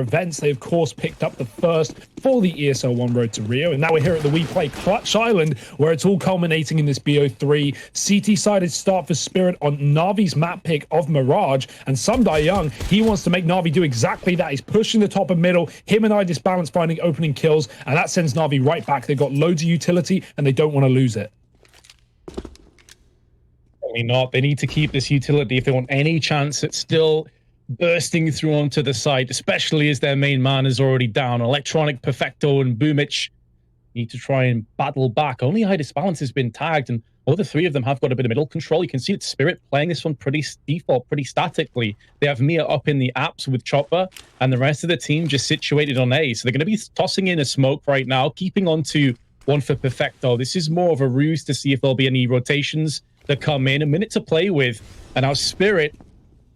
events. They, of course, picked up the first for the ESL1 Road to Rio. And now we're here at the WePlay Clutch Island, where it's all culminating in this BO3. CT-sided start for Spirit on NaVi's map pick of Mirage. And Sumdai Young, he wants to make NaVi do exactly that. He's pushing the top and middle. Him and iDisbalance finding opening kills. And that sends NaVi right back. They've got loads of utility, and they don't want to lose it. Not. They need to keep this utility if they want any chance at still bursting through onto the side, especially as their main man is already down. Electronic, Perfecto, and Boomich need to try and battle back. Only iDisbalance has been tagged, and all the three of them have got a bit of middle control. You can see it's Spirit playing this one pretty default, pretty statically. They have Mia up in the apps with Chopper, and the rest of the team just situated on A. So they're going to be tossing in a smoke right now, keeping on to one for Perfecto. This is more of a ruse to see if there'll be any rotations that come in. A minute to play with, and now Spirit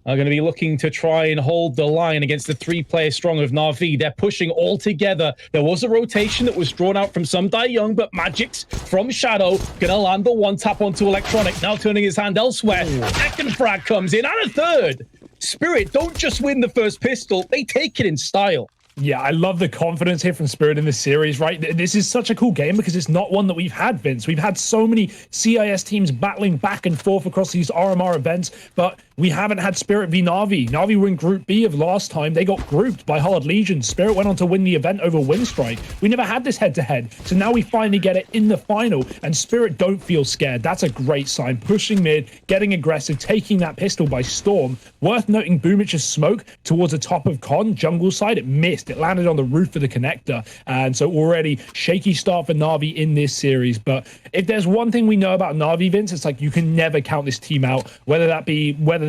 are going to be looking to try and hold the line against the three-player strong of NaVi. They're pushing all together. There was a rotation that was drawn out from Sumdai Young, but Magic's from Shadow going to land the one tap onto Electronic, now turning his hand elsewhere. Second frag comes in, and a third. Spirit don't just win the first pistol, they take it in style. Yeah, I love the confidence here from Spirit in this series, right? This is such a cool game because it's not one that we've had, Vince. We've had so many CIS teams battling back and forth across these RMR events, but we haven't had Spirit v NaVi. NaVi were in Group B of last time. They got grouped by Hard Legion. Spirit went on to win the event over Windstrike. We never had this head-to-head, so now we finally get it in the final, and Spirit don't feel scared. That's a great sign. Pushing mid, getting aggressive, taking that pistol by storm. Worth noting Boomich's smoke towards the top of Con, jungle side. It missed. It landed on the roof of the connector, and so already shaky start for NaVi in this series. But if there's one thing we know about NaVi, Vince, it's like you can never count this team out, whether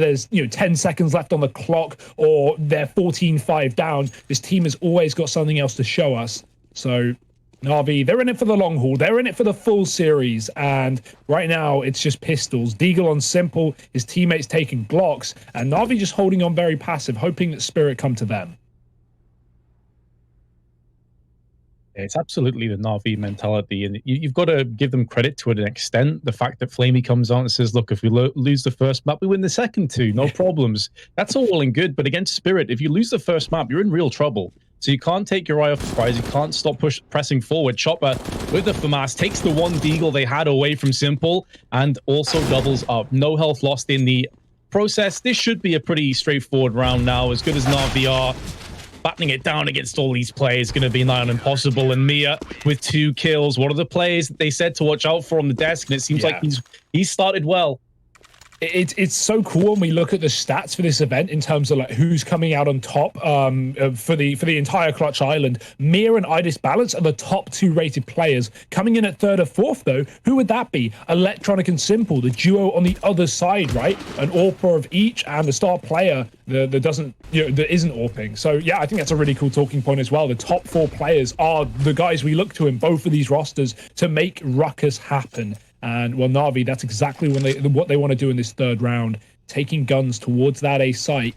there's 10 seconds left on the clock or they're 14-5 down. This team has always got something else to show us. So NaVi, they're in it for the long haul. They're in it for the full series. And right now, it's just pistols. Deagle on Simple, his teammates taking Glocks, and NaVi just holding on very passive, hoping that Spirit come to them. It's absolutely the NaVi mentality, and you've got to give them credit to an extent. The fact that Flamey comes on and says, look, if we lose the first map, we win the second two, no problems. That's all well and good, but against Spirit, if you lose the first map, you're in real trouble. So you can't take your eye off the prize. You can't stop pressing forward. Chopper with the FAMAS takes the one deagle they had away from Simple and also doubles up. No health lost in the process. This should be a pretty straightforward round now, as good as NaVi are. Battening it down against all these players going to be nigh on impossible. And Mia with 2 kills. What are the players that they said to watch out for on the desk? And it seems like he's started well. It's so cool when we look at the stats for this event in terms of like who's coming out on top for the entire Clutch Island. Mia and iDisbalance are the top 2 rated players. Coming in at 3rd or 4th though, who would that be? Electronic and Simple, the duo on the other side, right? An AWPer of each and a star player that doesn't, that isn't AWPing. So yeah, I think that's a really cool talking point as well. The top 4 players are the guys we look to in both of these rosters to make ruckus happen. And well, NaVi, that's exactly what they want to do in this 3rd round, taking guns towards that A site.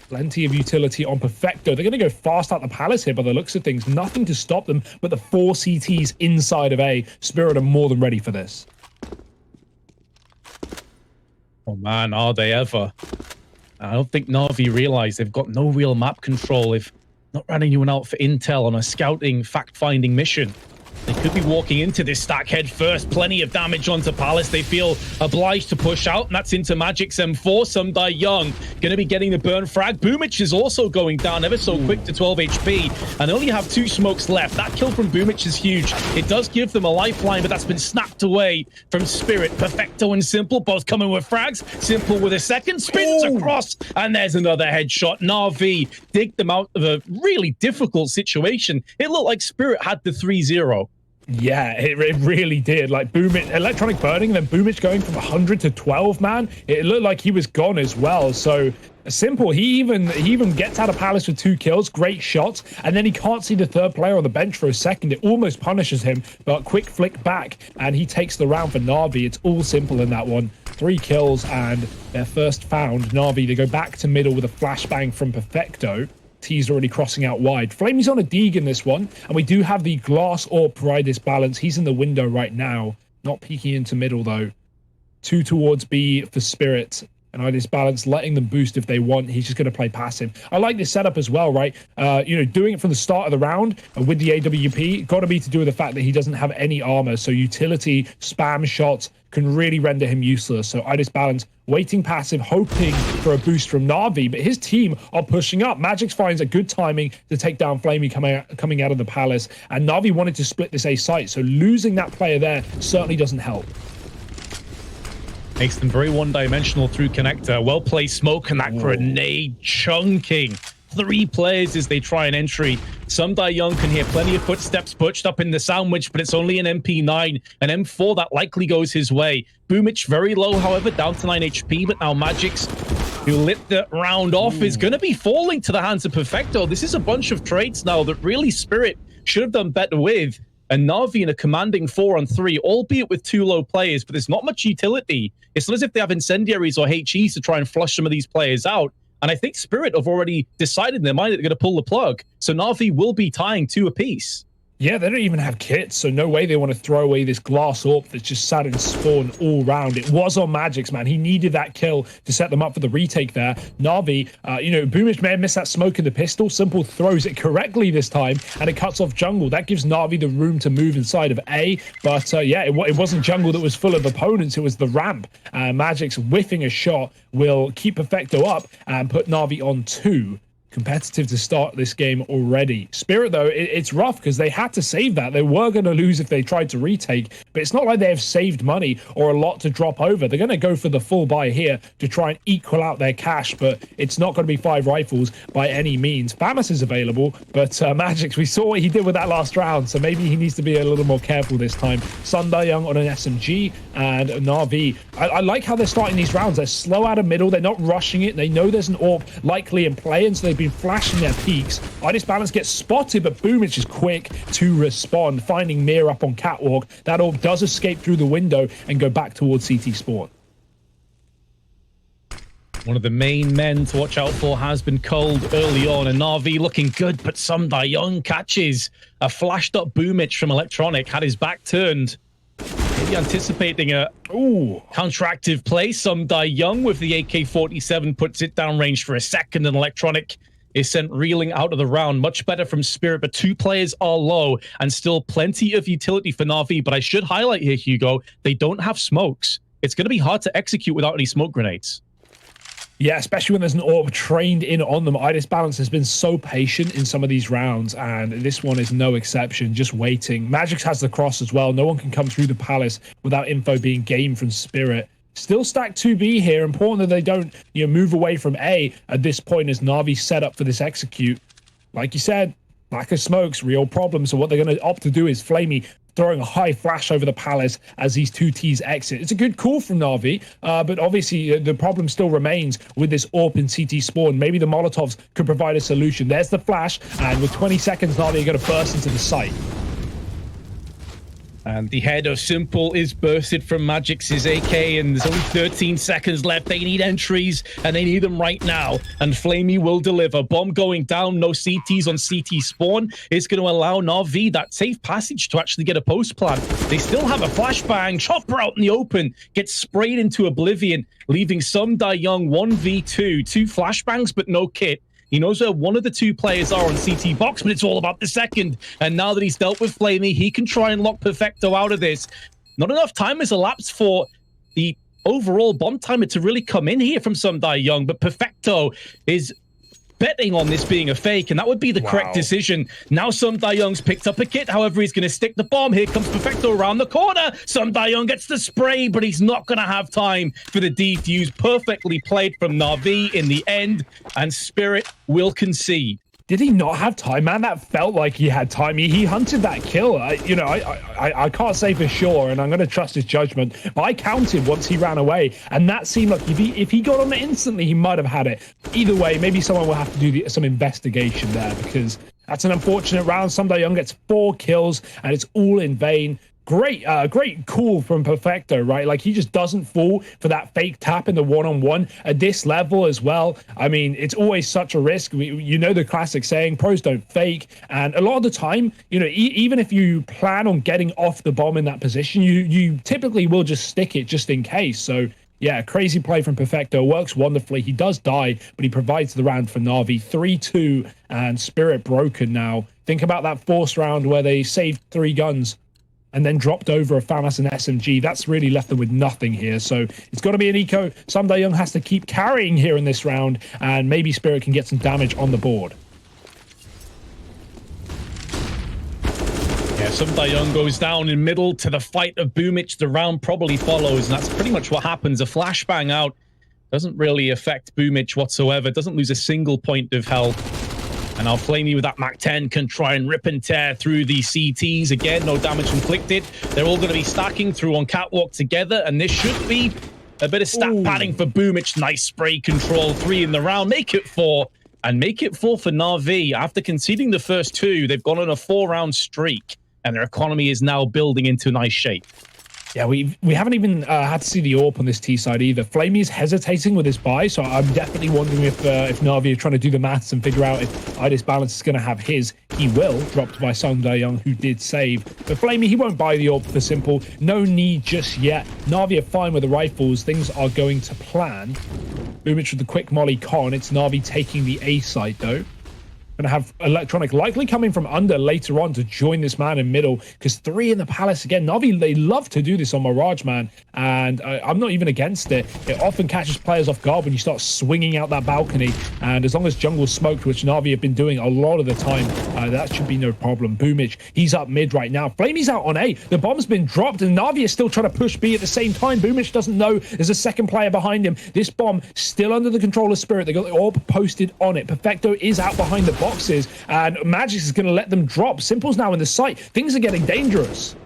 Plenty of utility on Perfecto. They're going to go fast out the palace here by the looks of things. Nothing to stop them but the 4 CTs inside of A. Spirit are more than ready for this. Oh man, are they ever? I don't think NaVi realize they've got no real map control if not running anyone out for intel on a scouting, fact-finding mission. They could be walking into this stack head first. Plenty of damage onto Palace. They feel obliged to push out, and that's into Magic's M4. Sumdai Young going to be getting the burn frag. Boomich is also going down ever so quick to 12 HP, and they only have 2 smokes left. That kill from Boomich is huge. It does give them a lifeline, but that's been snapped away from Spirit. Perfecto and Simple both coming with frags. Simple with a second, spins across, and there's another headshot. NaVi dig them out of a really difficult situation. It looked like Spirit had the 3-0. Yeah, it really did. Like Boomich, Electronic burning, and then Boomich going from 100 to 12, man. It looked like he was gone as well. So Simple, he even gets out of Palace with 2 kills, great shots, and then he can't see the 3rd player on the bench for a second. It almost punishes him, but quick flick back, and he takes the round for NaVi. It's all Simple in that one. 3 kills, and their first found. NaVi, they go back to middle with a flashbang from Perfecto. T's already crossing out wide. Flamey's on a Deeg in this one, and we do have the glass or iDisbalance. He's in the window right now, not peeking into middle though. 2 towards B for Spirit, and I just balance letting them boost if they want. He's just going to play passive. I like this setup as well, right? Doing it from the start of the round with the AWP, got to be to do with the fact that he doesn't have any armor. So utility, spam shots can really render him useless. So I just balance waiting passive, hoping for a boost from NaVi, but his team are pushing up. Magic finds a good timing to take down Flamey coming out of the palace, and NaVi wanted to split this A site, so losing that player there certainly doesn't help. Makes them very one-dimensional through connector. Well-placed smoke and that grenade chunking 3 players as they try an entry. Young can hear plenty of footsteps pushed up in the sandwich, but it's only an MP9. An M4 that likely goes his way. Boomich very low, however, down to 9 HP, but now Magic's, who lit the round off, is going to be falling to the hands of Perfecto. This is a bunch of trades now that really Spirit should have done better with. And NaVi in a commanding 4-on-3, albeit with 2 low players, but there's not much utility. It's not as if they have incendiaries or HEs to try and flush some of these players out. And I think Spirit have already decided in their mind that they're going to pull the plug. So NaVi will be tying 2 apiece. Yeah, they don't even have kits, so no way they want to throw away this glass AWP that's just sat in spawn all round. It was on Magic's, man. He needed that kill to set them up for the retake there. NaVi, Boomich may have missed that smoke in the pistol. Simple throws it correctly this time, and it cuts off jungle. That gives NaVi the room to move inside of A, but it wasn't jungle that was full of opponents. It was the ramp. Magic's whiffing a shot will keep Perfecto up and put NaVi on 2. Competitive to start this game already. Spirit, though, it's rough because they had to save that. They were going to lose if they tried to retake, but it's not like they have saved money or a lot to drop over. They're going to go for the full buy here to try and equal out their cash, but it's not going to be 5 rifles by any means. Famas is available, but Magic's, we saw what he did with that last round, so maybe he needs to be a little more careful this time. Young on an SMG, and NaVi. I like how they're starting these rounds. They're slow out of middle. They're not rushing it. They know there's an AWP likely in play, and so they've been flashing their peaks. Balance gets spotted, but Boomich is quick to respond, finding Mir up on catwalk. That AWP does escape through the window and go back towards CT spawn. One of the main men to watch out for has been cold early on, and NaVi looking good, but Young catches a flashed up Boomich from Electronic, had his back turned. Maybe anticipating a counteractive play. Young with the AK-47 puts it down range for a second, and Electronic is sent reeling out of the round. Much better from Spirit, but 2 players are low and still plenty of utility for NaVi. But I should highlight here, Hugo, they don't have smokes. It's going to be hard to execute without any smoke grenades. Yeah, especially when there's an AWP trained in on them. Balance has been so patient in some of these rounds, and this one is no exception, just waiting. Magix has the cross as well. No one can come through the palace without info being gained from Spirit. Still stacked 2B here. Important that they don't move away from A at this point as NaVi set up for this execute. Like you said, lack of smokes, real problem. So what they're going to opt to do is Flamey throwing a high flash over the palace as these 2 Ts exit. It's a good call from NaVi, but obviously the problem still remains with this AWP in CT spawn. Maybe the Molotovs could provide a solution. There's the flash, and with 20 seconds, NaVi are going to burst into the site. And the head of Simple is bursted from Magic's AK, and there's only 13 seconds left. They need entries, and they need them right now. And Flamey will deliver. Bomb going down, no CTs on CT spawn. It's going to allow NaVi that safe passage to actually get a post plan. They still have a flashbang. Chopper out in the open. Gets sprayed into oblivion, leaving Young 1v2. 2 flashbangs, but no kit. He knows where one of the 2 players are on CT box, but it's all about the second. And now that he's dealt with Flamey, he can try and lock Perfecto out of this. Not enough time has elapsed for the overall bomb timer to really come in here from Young, but Perfecto is betting on this being a fake, and that would be the correct decision. Now Young's picked up a kit, however, he's going to stick the bomb. Here comes Perfecto around the corner. Young gets the spray, but he's not going to have time for the defuse. Perfectly played from NaVi in the end, and Spirit will concede. Did he not have time, man? That felt like he had time. He hunted that kill. I can't say for sure, and I'm going to trust his judgment. But I counted once he ran away, and that seemed like if he got on it instantly, he might have had it. Either way, maybe someone will have to do some investigation there, because that's an unfortunate round. Young gets 4 kills, and it's all in vain. Great call from Perfecto, right? Like, he just doesn't fall for that fake tap in the one-on-one at this level as well. I mean, it's always such a risk. The classic saying, pros don't fake. And a lot of the time, even if you plan on getting off the bomb in that position, you typically will just stick it just in case. So Yeah, crazy play from Perfecto. Works wonderfully. He does die, but he provides the round for NaVi. 3-2, and Spirit broken now. Think about that forced round where they saved 3 guns and then dropped over a FAMAS and SMG. That's really left them with nothing here. So it's got to be an eco. Young has to keep carrying here in this round, and maybe Spirit can get some damage on the board. Yeah, Young goes down in middle to the fight of Boomich. The round probably follows, and that's pretty much what happens. A flashbang out doesn't really affect Boomich whatsoever. Doesn't lose a single point of health. And now Flamey with that Mac-10 can try and rip and tear through the CTs. Again, no damage inflicted. They're all going to be stacking through on Catwalk together, and this should be a bit of stat padding for Boomich. Nice spray control. 3 in the round. Make it 4. And make it 4 for NaVi. After conceding the first 2, they've gone on a 4-round streak, and their economy is now building into nice shape. Yeah, we haven't even had to see the AWP on this T side either. Flamey is hesitating with his buy, so I'm definitely wondering if NaVi are trying to do the maths and figure out if Idis Balance is going to have his. He will, dropped by Young, who did save. But Flamey, he won't buy the AWP for simple. No need just yet. NaVi are fine with the rifles. Things are going to plan. Boomich with the quick molly con. It's NaVi taking the A side, though. Going to have Electronic likely coming from under later on to join this man in middle, because 3 in the Palace again. NaVi, they love to do this on Mirage, man, and I'm not even against it. It often catches players off guard when you start swinging out that balcony, and as long as jungle's smoked, which NaVi have been doing a lot of the time, that should be no problem. Boomich, he's up mid right now. Flamey's out on A. The bomb's been dropped, and NaVi is still trying to push B at the same time. Boomich doesn't know there's a second player behind him. This bomb still under the control of Spirit. They got the AWP posted on it. Perfecto is out behind the boxes, and Magic is going to let them drop. Simple's now in the site. Things are getting dangerous.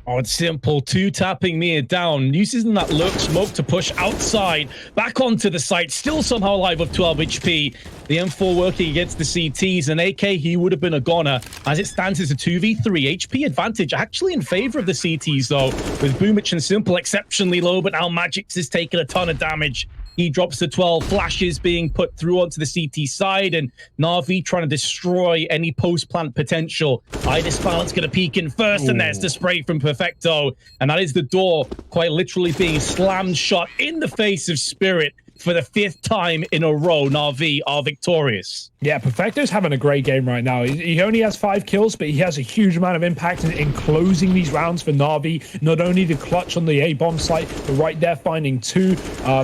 Oh, it's Simple 2-tapping Mia down, using that lurk smoke to push outside, back onto the site, still somehow alive with 12 HP. The M4 working against the CTs, and AK, he would have been a goner. As it stands, it's a 2v3 HP advantage, actually in favor of the CTs, though, with Boomich and Simple exceptionally low, but now Magix is taking a ton of damage. He drops to 12, flashes being put through onto the CT side, and NaVi trying to destroy any post-plant potential. Idis Balance going to peek in first, and there's the spray from Perfecto. And that is the door quite literally being slammed shut in the face of Spirit. For the 5th time in a row, NaVi are victorious. Yeah, Perfecto's having a great game right now. He only has 5 kills, but he has a huge amount of impact in closing these rounds for NaVi. Not only the clutch on the A-bomb site, but right there finding 2.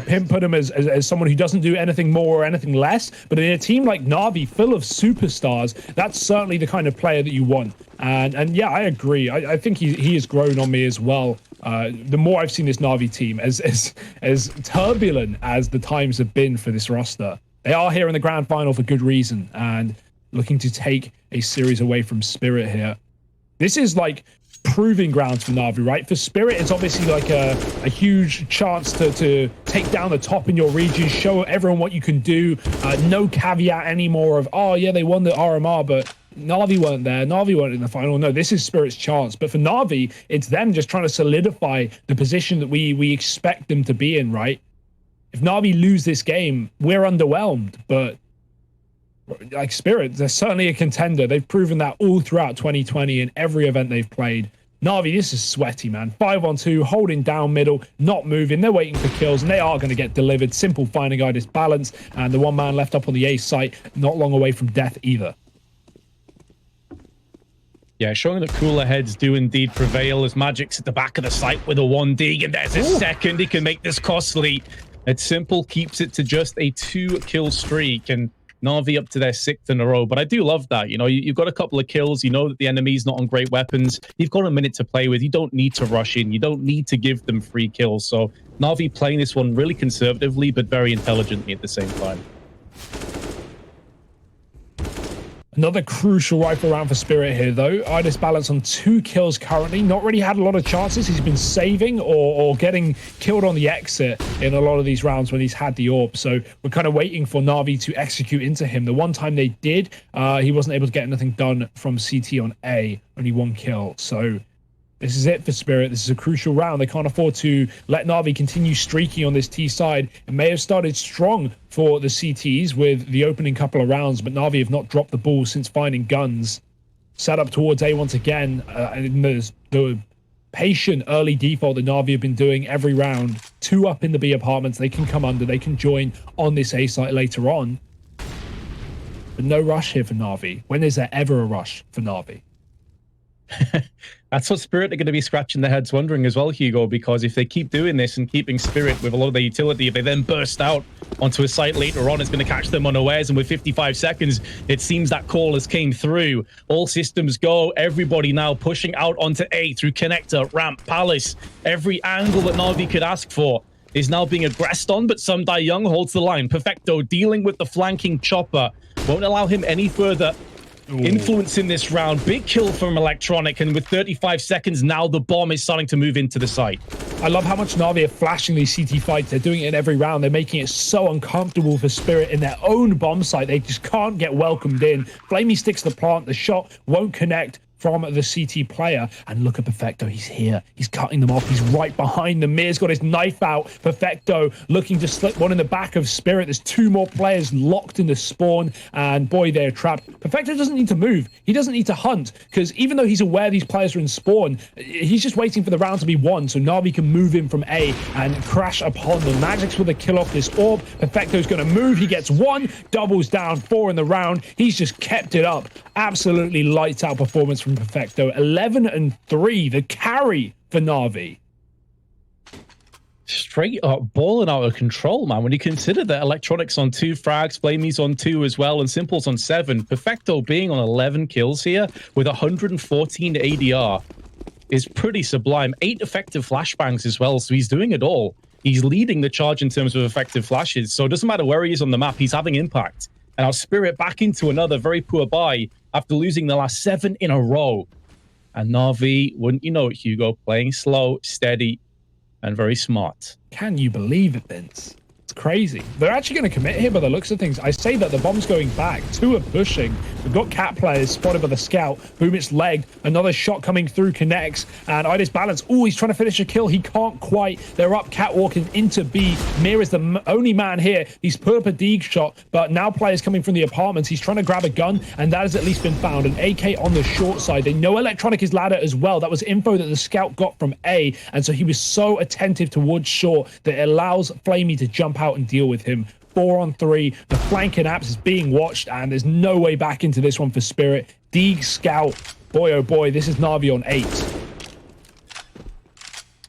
Pimp put him as someone who doesn't do anything more or anything less. But in a team like NaVi, full of superstars, that's certainly the kind of player that you want. And yeah, I agree. I think he has grown on me as well. The more I've seen this NaVi team, as turbulent as the times have been for this roster, they are here in the grand final for good reason, and looking to take a series away from Spirit here. This is like proving grounds for NaVi, right? For Spirit, it's obviously like a huge chance to take down the top in your region, show everyone what you can do. No caveat anymore of, oh yeah, they won the RMR, but NaVi weren't there. NaVi weren't in the final. No, this is Spirit's chance. But for NaVi, it's them just trying to solidify the position that we expect them to be in, right? If NaVi lose this game, we're underwhelmed. But like Spirit, they're certainly a contender. They've proven that all throughout 2020 in every event they've played. NaVi, this is sweaty, man. 5-on-2, holding down middle, not moving. They're waiting for kills, and they are going to get delivered. Simple finding Idis Balance, and the one man left up on the A site, not long away from death either. Yeah, showing that cooler heads do indeed prevail as Magic's at the back of the site with a 1D, and there's a second. He can make this costly. It's Simple keeps it to just a 2-kill streak, and NaVi up to their 6th in a row. But I do love that. You know, you've got a couple of kills. You know that the enemy's not on great weapons. You've got a minute to play with. You don't need to rush in. You don't need to give them free kills. So NaVi playing this one really conservatively, but very intelligently at the same time. Another crucial rifle round for Spirit here, though. Idis Balance on 2 kills currently. Not really had a lot of chances. He's been saving or getting killed on the exit in a lot of these rounds when he's had the AWP. So we're kind of waiting for NaVi to execute into him. The one time they did, he wasn't able to get anything done from CT on A. Only 1 kill. So this is it for Spirit. This is a crucial round. They can't afford to let NaVi continue streaking on this T side. It may have started strong for the CTs with the opening couple of rounds, but NaVi have not dropped the ball since finding guns. Set up towards A once again. And there's the patient early default that Na'Vi have been doing every round. 2 up in the B apartments. They can come under. They can join on this A site later on. But no rush here for Na'Vi. When is there ever a rush for Na'Vi? That's what Spirit are going to be scratching their heads wondering as well, Hugo, because if they keep doing this and keeping Spirit with a lot of their utility, if they then burst out onto a site later on, it's going to catch them unawares. And with 55 seconds, it seems that call has came through. All systems go. Everybody now pushing out onto A through connector, ramp, palace. Every angle that Na'Vi could ask for is now being aggressed on, but Sun Young holds the line. Perfecto dealing with the flanking chopper. Won't allow him any further influence in this round. Big kill from Electronic, and with 35 seconds now, the bomb is starting to move into the site. I love how much Na'Vi are flashing these CT fights. They're doing it in every round. They're making it so uncomfortable for Spirit in their own bomb site. They just can't get welcomed in. Flamey sticks the plant. The shot won't connect from the CT player. And look at Perfecto. He's here. He's cutting them off. He's right behind them. Mir's got his knife out. Perfecto looking to slip one in the back of Spirit. There's 2 more players locked in the spawn. And boy, they're trapped. Perfecto doesn't need to move. He doesn't need to hunt. Because even though he's aware these players are in spawn, he's just waiting for the round to be won. So Na'Vi can move in from A and crash upon them. Magic's with a kill off this orb. Perfecto's going to move. He gets 1. Doubles down. 4 in the round. He's just kept it up. Absolutely lights out performance from Perfecto. 11-3, the carry for Na'Vi. Straight up balling out of control, man. When you consider that Electronics on 2 frags, Flamey's on 2 as well, and Simple's on 7. Perfecto being on 11 kills here with 114 ADR is pretty sublime. 8 effective flashbangs as well, so he's doing it all. He's leading the charge in terms of effective flashes, so it doesn't matter where he is on the map, he's having impact. And our Spirit back into another very poor buy after losing the last 7 in a row. And Na'Vi, wouldn't you know it, Hugo, playing slow, steady, and very smart. Can you believe it, Vince? It's crazy. They're actually going to commit here by the looks of things. I say that the bomb's going back. 2 are pushing. We've got cat players spotted by the scout. Boom, it's legged. Another shot coming through connects. And Idis balance. Oh, he's trying to finish a kill. He can't quite. They're up catwalking into B. Mir is the only man here. He's put up a dig shot, but now players coming from the apartments. He's trying to grab a gun, and that has at least been found. An AK on the short side. They know Electronic is ladder as well. That was info that the scout got from A, and so he was so attentive towards short that it allows Flamey to jump out and deal with him. 4-on-3. The flanking apps is being watched, and there's no way back into this one for Spirit. Deeg scout. Boy, oh boy, this is Na'Vi on 8.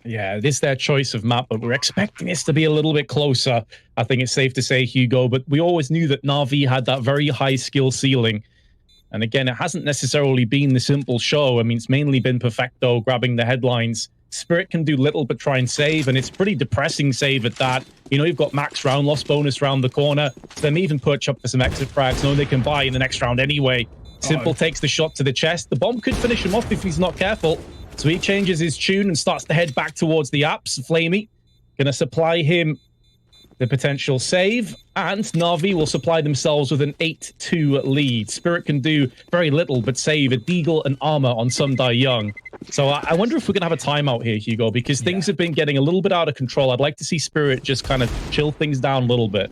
Yeah, this is their choice of map, but we're expecting this to be a little bit closer. I think it's safe to say, Hugo, but we always knew that Na'Vi had that very high skill ceiling. And again, it hasn't necessarily been the simple show. I mean, it's mainly been Perfecto grabbing the headlines. Spirit can do little but try and save, and it's pretty depressing save at that. You know, you've got max round loss bonus round the corner. So they may even perch up for some exit frags, knowing they can buy in the next round anyway. Simple takes the shot to the chest. The bomb could finish him off if he's not careful. So he changes his tune and starts to head back towards the apps. Flamey gonna supply him the potential save, and Na'Vi will supply themselves with an 8-2 lead. Spirit can do very little but save a deagle and armor on Sun Young. So I wonder if we're going to have a timeout here, Hugo, because things have been getting a little bit out of control. I'd like to see Spirit just kind of chill things down a little bit.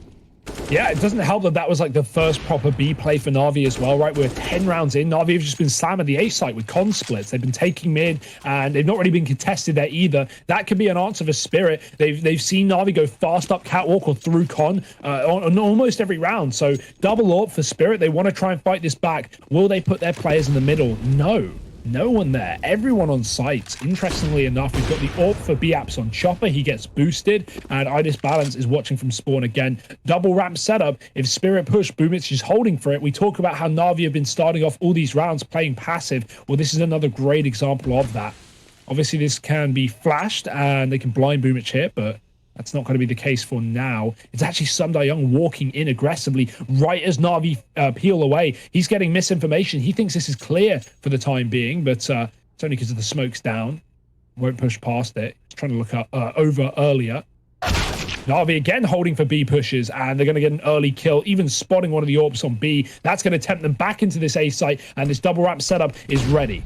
Yeah, it doesn't help that that was like the first proper B play for Na'Vi as well, right? We're 10 rounds in. Na'Vi have just been slamming the A site with con splits. They've been taking mid, and they've not really been contested there either. That could be an answer for Spirit. They've seen Na'Vi go fast up catwalk or through con on almost every round. So double AWP for Spirit. They want to try and fight this back. Will they put their players in the middle? No. No one there. Everyone on site. Interestingly enough, we've got the AWP for B-Apps on Chopper. He gets boosted, and Idis Balance is watching from spawn again. Double ramp setup. If Spirit push, Boomich is holding for it. We talk about how Na'Vi have been starting off all these rounds playing passive. Well, this is another great example of that. Obviously, this can be flashed, and they can blind Boomich here, but that's not going to be the case for now. It's actually Sun Young walking in aggressively right as Na'Vi peel away. He's getting misinformation. He thinks this is clear for the time being, but it's only because of the smoke's down. Won't push past it. He's trying to look up, over earlier. Na'Vi again holding for B pushes, and they're going to get an early kill, even spotting one of the AWPs on B. That's going to tempt them back into this A site, and this double ramp setup is ready.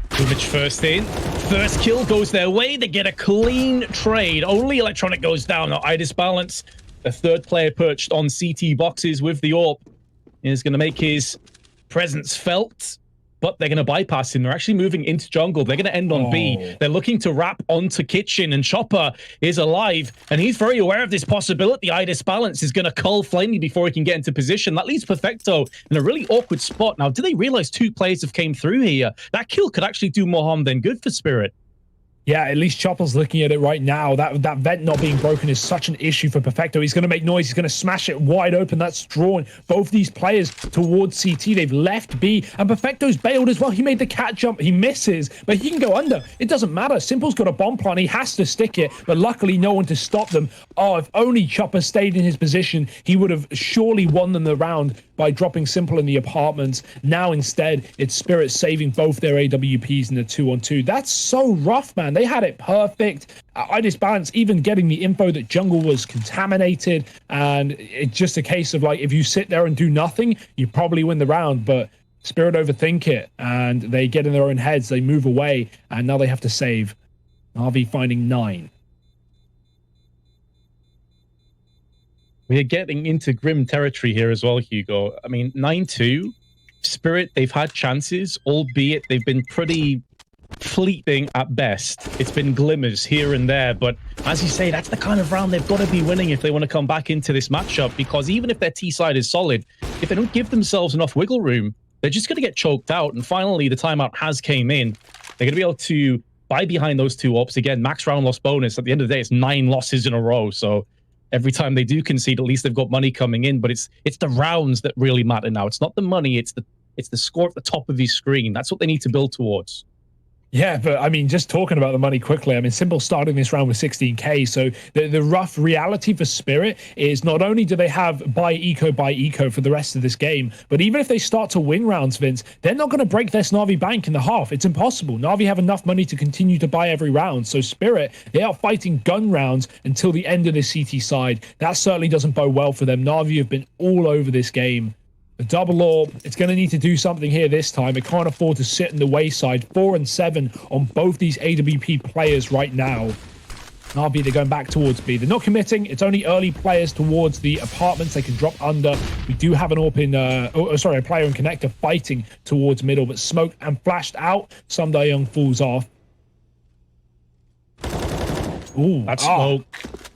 Boomich first in. First kill goes their way. They get a clean trade. Only Electronic goes down. Now, Idis Balance, the third player perched on CT boxes with the AWP, is going to make his presence felt. but they're going to bypass him. They're actually moving into jungle. They're going to end on B. They're looking to wrap onto kitchen, and Chopper is alive, and he's very aware of this possibility. Idis Balance is going to cull Flamey before he can get into position. That leaves Perfecto in a really awkward spot. Now, do they realize 2 players have came through here? That kill could actually do more harm than good for Spirit. Yeah, at least Chopper's looking at it right now. That vent not being broken is such an issue for Perfecto. He's going to make noise. He's going to smash it wide open. That's drawn both these players towards CT. They've left B, and Perfecto's bailed as well. He made the cat jump. He misses, but he can go under. It doesn't matter. Simple's got a bomb plant. He has to stick it, but luckily no one to stop them. Oh, if only Chopper stayed in his position, he would have surely won them the round by dropping Simple in the apartments. Now instead, it's Spirit saving both their AWPs in the 2-on-2. That's so rough, man. They had it perfect. Idis Balance even getting the info that jungle was contaminated, and it's just a case of like, if you sit there and do nothing, you probably win the round. But Spirit overthink it, and they get in their own heads. They move away, and now they have to save. NaVi finding 9. We're getting into grim territory here as well, Hugo. I mean, 9-2. Spirit, they've had chances, albeit they've been pretty fleeting at best. It's been glimmers here and there, but as you say, that's the kind of round they've got to be winning if they want to come back into this matchup, because even if their T side is solid, if they don't give themselves enough wiggle room, they're just going to get choked out. And finally, the timeout has came in. They're going to be able to buy behind those 2 ops. Again, max round loss bonus. At the end of the day, it's 9 losses in a row. So every time they do concede, at least they've got money coming in. But it's the rounds that really matter now. It's not the money. It's the score at the top of his screen. That's what they need to build towards. Yeah, but I mean, just talking about the money quickly, I mean, Simple starting this round with 16k. So the rough reality for Spirit is not only do they have buy eco for the rest of this game, but even if they start to win rounds, Vince, they're not going to break their Na'Vi bank in the half. It's impossible. Na'Vi have enough money to continue to buy every round. So Spirit, they are fighting gun rounds until the end of the CT side. That certainly doesn't bode well for them. Na'Vi have been all over this game. The double orb, it's going to need to do something here this time. It can't afford to sit in the wayside. 4 and 7 on both these AWP players right now. NaVi, they're going back towards B. They're not committing. It's only early players towards the apartments. They can drop under. We do have an AWP in, a player in connector fighting towards middle, but smoked and flashed out. Sunday Young falls off. Ooh, that's smoke.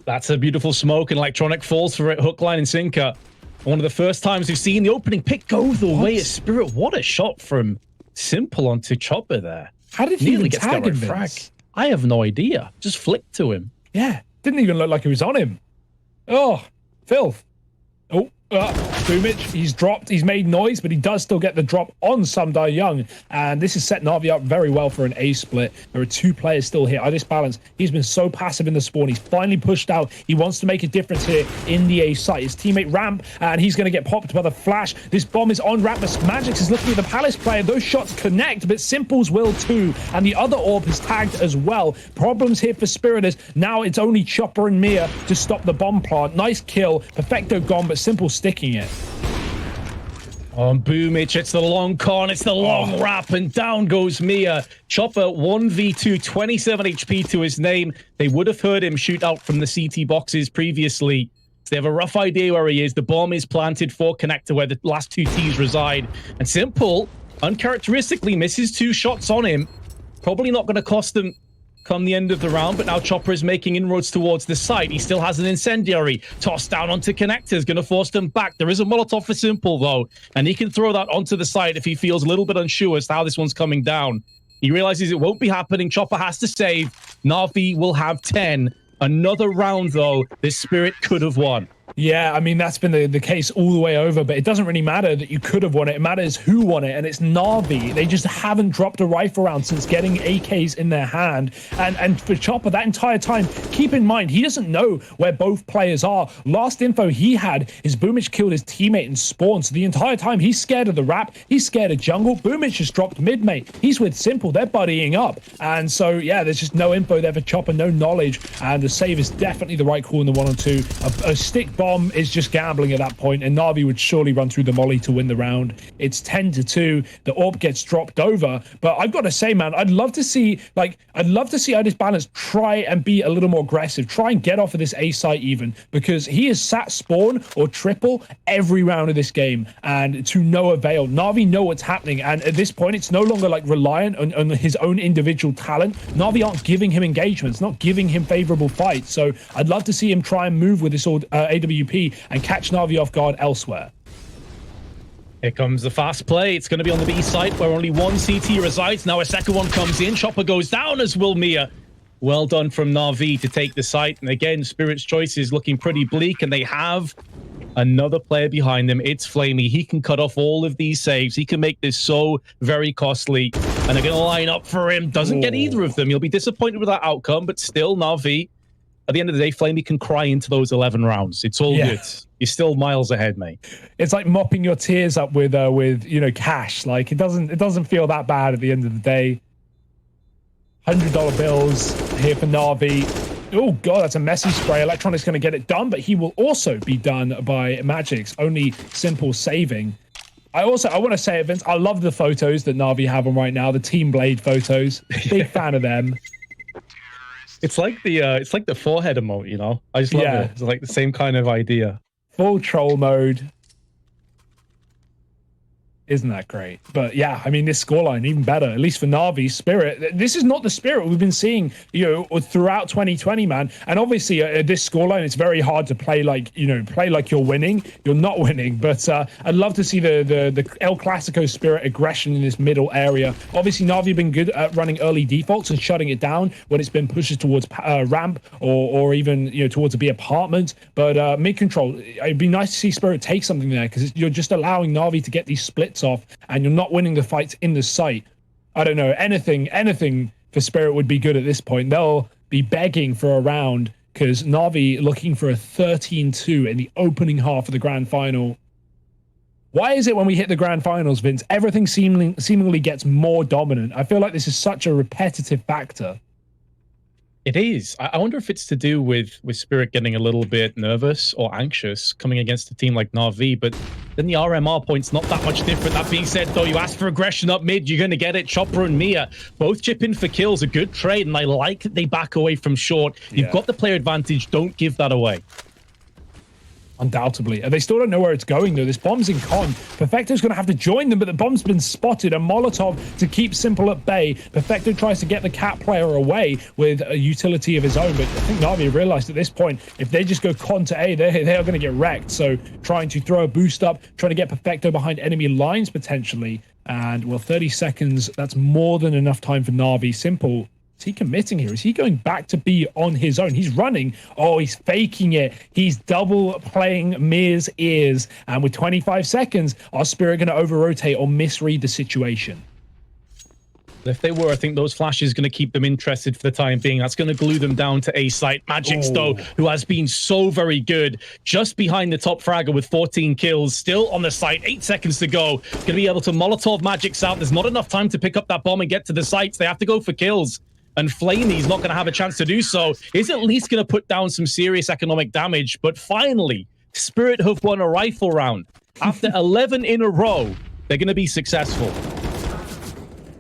That's a beautiful smoke, and Electronic falls for it. Hook, line, and sinker. One of the first times we've seen the opening pick go the way of Spirit. What a shot from Simple onto Chopper there. How did he even tag him, Vince? I have no idea. Just flicked to him. Yeah, didn't even look like he was on him. Oh, filth. Oh, Boomich, he's dropped. He's made noise, but he does still get the drop on Sumdai Young. And this has set NaVi up very well for an A split. There are 2 players still here. Idis Balance, he's been so passive in the spawn. He's finally pushed out. He wants to make a difference here in the A site. His teammate Ramp, and he's going to get popped by the flash. This bomb is on Ramp. Magix is looking at the Palace player. Those shots connect, but Simple's will too. And the other orb is tagged as well. Problems here for Spirit as now it's only Chopper and Mia to stop the bomb plant. Nice kill. Perfecto gone, but Simple sticking it. On Boomich, it's the long con, it's the long wrap, and down goes Mia. Chopper 1v2, 27 HP to his name. They would have heard him shoot out from the CT boxes previously. So they have a rough idea where he is. The bomb is planted for connector where the last 2 Ts reside. And Simple, uncharacteristically, misses 2 shots on him. Probably not going to cost them come the end of the round, but now Chopper is making inroads towards the site. He still has an incendiary tossed down onto connectors, going to force them back. There is a Molotov for Simple, though, and he can throw that onto the site if he feels a little bit unsure as to how this one's coming down. He realizes it won't be happening. Chopper has to save. NaVi will have 10. Another round, though, this Spirit could have won. Yeah, I mean, that's been the case all the way over, but it doesn't really matter that you could have won it. It matters who won it, and it's NaVi. They just haven't dropped a rifle round since getting AKs in their hand. And for Chopper, that entire time, keep in mind, he doesn't know where both players are. Last info he had is Boomich killed his teammate in spawn, so the entire time he's scared of the wrap, he's scared of jungle. Boomich just dropped mid-mate. He's with Simple. They're buddying up. And so, yeah, there's just no info there for Chopper, no knowledge, and the save is definitely the right call in the 1-on-2. A stick bomb bomb is just gambling at that point, and Na'Vi would surely run through the molly to win the round. It's 10-2. The AWP gets dropped over, but I've got to say, man, I'd love to see Itis Balance try and be a little more aggressive, try and get off of this A site even, because he has sat spawn or triple every round of this game, and to no avail. Na'Vi know what's happening, and at this point, it's no longer like reliant on his own individual talent. Na'Vi aren't giving him engagements, not giving him favorable fights, so I'd love to see him try and move with this AWP and catch Na'Vi off guard elsewhere. Here comes the fast play. It's going to be on the B site where only one CT resides. Now a second one comes in. Chopper goes down as will Mia. Well done from NaVi to take the site. And again, Spirit's choice is looking pretty bleak, and they have another player behind them. It's Flamey. He can cut off all of these saves. He can make this so very costly. And they're going to line up for him. Doesn't get either of them. You'll be disappointed with that outcome, but still, NaVi, at the end of the day, Flamey can cry into those 11 rounds. It's all good. You're still miles ahead, mate. It's like mopping your tears up with cash. Like it doesn't feel that bad at the end of the day. $100 bills here for NaVi. Oh god, that's a messy spray. Electronic's going to get it done, but he will also be done by Magic's. Only simple saving. I want to say it, Vince. I love the photos that NaVi have on right now. The Team Blade photos. Big fan of them. It's like the forehead emote, you know? I just love it. It's like the same kind of idea. Full troll mode. Isn't that great? But yeah, I mean, this scoreline even better, at least for Na'Vi. Spirit, this is not the Spirit we've been seeing, throughout 2020, man. And obviously, this scoreline, it's very hard to play like, play like you're winning. You're not winning. But I'd love to see the El Clasico Spirit aggression in this middle area. Obviously, Na'Vi have been good at running early defaults and shutting it down when it's been pushed towards ramp or even towards a B apartment. But mid control, it'd be nice to see Spirit take something there, because you're just allowing Na'Vi to get these splits off, and you're not winning the fights in the site. I don't know, anything for Spirit would be good at this point. They'll be begging for a round, because Na'Vi looking for a 13-2 in the opening half of the grand final. Why is it when we hit the grand finals, Vince, everything seemingly gets more dominant? I feel like this is such a repetitive factor. It is. I wonder if it's to do with Spirit getting a little bit nervous or anxious coming against a team like Na'Vi, but then the RMR point's not that much different. That being said, though, you ask for aggression up mid, you're going to get it. Chopper and Mia both chip in for kills, a good trade, and I like that they back away from short. You've got the player advantage. Don't give that away. Undoubtedly. And they still don't know where it's going, though. This bomb's in con. Perfecto's going to have to join them, but the bomb's been spotted. A Molotov to keep Simple at bay. Perfecto tries to get the cat player away with a utility of his own, but I think Na'Vi realized at this point, if they just go con to A, they are going to get wrecked. So trying to throw a boost up, trying to get Perfecto behind enemy lines, potentially. And, well, 30 seconds, that's more than enough time for Na'Vi. Simple. Is he committing here? Is he going back to B on his own? He's running. Oh, he's faking it. He's double playing Mir's ears. And with 25 seconds, are Spirit going to over-rotate or misread the situation? If they were, I think those flashes going to keep them interested for the time being. That's going to glue them down to A site. Magic's, though, who has been so very good, just behind the top fragger with 14 kills, still on the site. 8 seconds to go. Going to be able to Molotov Magic's out. There's not enough time to pick up that bomb and get to the sites. They have to go for kills. And Flamey's not going to have a chance to do so. Is at least going to put down some serious economic damage. But finally, Spirit have won a rifle round. After 11 in a row, they're going to be successful.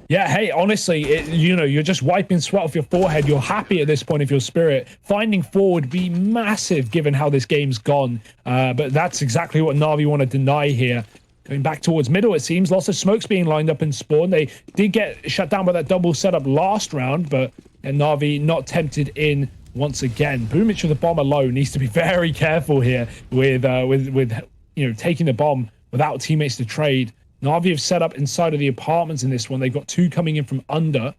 Yeah, hey, honestly, you're just wiping sweat off your forehead. You're happy at this point if you're Spirit. Finding 4 would be massive given how this game's gone. But that's exactly what Na'Vi want to deny here. Going back towards middle, it seems. Lots of smokes being lined up in spawn. They did get shut down by that double setup last round, but Na'Vi not tempted in once again. Boomich with the bomb alone needs to be very careful here with taking the bomb without teammates to trade. Na'Vi have set up inside of the apartments in this one. They've got 2 coming in from under.